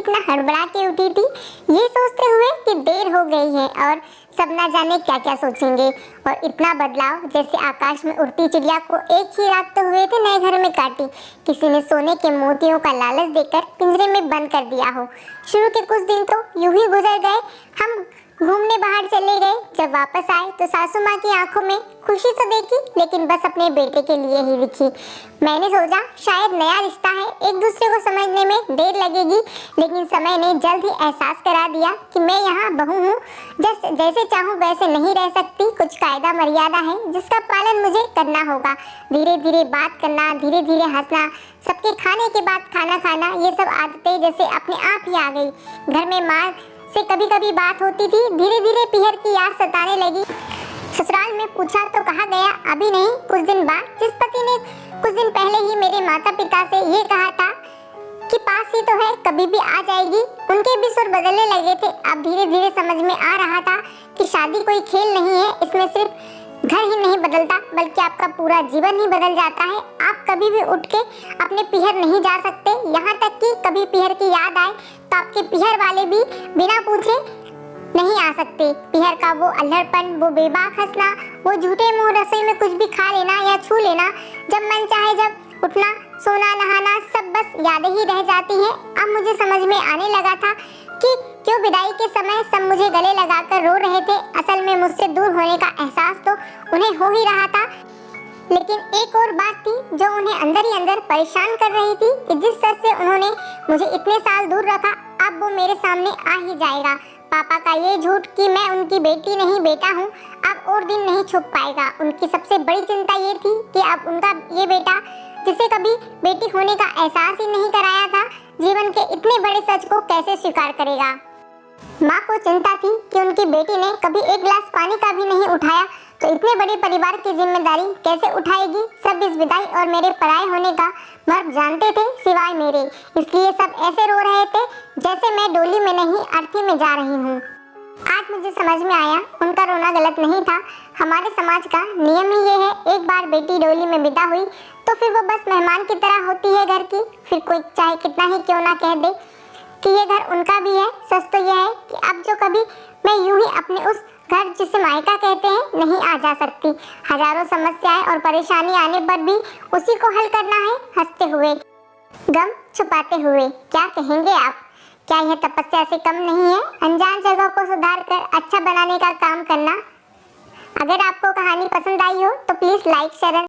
इतना हड़बड़ा के उठी थी, ये सोचते हुए कि देर हो गई है और सब ना जाने क्या क्या सोचेंगे। और इतना बदलाव जैसे आकाश में उड़ती चिड़िया को एक ही रात तो हुए थे नए घर में काटी, किसी ने सोने के मोतियों का लालच देकर पिंजरे में बंद कर दिया हो। शुरू के कुछ दिन तो यूं ही गुजर गए। हम घूमने बाहर चले गए। जब वापस आए तो सासू माँ की आंखों में खुशी तो देखी, लेकिन बस अपने बेटे के लिए ही दिखी। मैंने सोचा शायद नया रिश्ता है, एक दूसरे को समझने में देर लगेगी, लेकिन समय ने जल्द ही एहसास करा दिया कि मैं यहाँ बहू हूँ, जैसे चाहूँ वैसे नहीं रह सकती। कुछ कायदा मर्यादा है जिसका पालन मुझे करना होगा। धीरे धीरे बात करना, धीरे धीरे हंसना, सबके खाने के बाद खाना खाना, ये सब आदतें जैसे अपने आप ही आ गई। घर में माँ से कभी कभी बात होती थी। धीरे धीरे पीहर की याद सताने लगी। ससुराल में पूछा तो कहा गया अभी नहीं, कुछ दिन बाद। जिस पति ने कुछ दिन पहले ही मेरे माता पिता से ये कहा था कि पास ही तो है, कभी भी आ जाएगी, उनके भी सुर बदलने लगे थे। अब धीरे धीरे समझ में आ रहा था कि शादी कोई खेल नहीं है, इसमें सिर्फ घर ही नहीं बदलता बल्कि आपका पूरा जीवन ही बदल जाता है। आप कभी भी उठ के अपने पीहर नहीं जा सकते, यहाँ तक कि कभी पीहर की याद आए तो आपके पीहर वाले भी बिना पूछे नहीं आ सकते। पीहर का वो अल्हड़पन, वो बेबाक हंसना, वो झूठे मुंह रसोई में कुछ भी खा लेना या छू लेना, जब मन चाहे जब उठना, सोना, नहाना, सब बस यादें ही रह जाती हैं। अब मुझे समझ में आने लगा था कि क्यों विदाई के समय सब मुझे गले लगाकर रो रहे थे। असल में मुझसे दूर होने का एहसास तो उन्हें हो ही रहा था, लेकिन एक और बात थी जो उन्हें अंदर ही अंदर परेशान कर रही थी कि जिस सच से उन्होंने मुझे इतने साल दूर रखा, अब वो मेरे सामने आ ही जाएगा। पापा का ये झूठ कि मैं उनकी बेटी नहीं बेटा हूँ अब और दिन नहीं छुप पाएगा। उनकी सबसे बड़ी चिंता ये थी कि अब उनका ये बेटा, जिसे कभी बेटी होने का एहसास ही नहीं कराया था, जीवन के इतने बड़े सच को कैसे स्वीकार करेगा। माँ को चिंता थी कि उनकी बेटी ने कभी एक गिलास पानी का भी नहीं उठाया, तो इतने बड़े परिवार की जिम्मेदारी कैसे उठाएगी। सब इस विदाई और मेरे पराए होने का मर्म जानते थे सिवाय मेरे, इसलिए सब ऐसे रो रहे थे जैसे मैं डोली में नहीं अर्थी में जा रही हूँ। आज मुझे समझ में आया उनका रोना गलत नहीं था। हमारे समाज का नियम ही ये है, एक बार बेटी डोली में विदा हुई तो फिर वो बस मेहमान की तरह होती है घर की। फिर कोई चाहे कितना ही क्यों ना कह दे कि ये घर उनका भी है, सच तो यह है कि अब जो कभी मैं यूं ही अपने उस घर जिसे मायका कहते हैं नहीं आ जा सकती। हजारों समस्याएं और परेशानी आने पर भी उसी को हल करना है, हंसते हुए, गम छुपाते हुए। क्या कहेंगे आप, क्या यह तपस्या से कम नहीं है? अनजान जगह को सुधार कर अच्छा बनाने का काम करना। अगर आपको कहानी पसंद आई हो तो प्लीज लाइक शेयर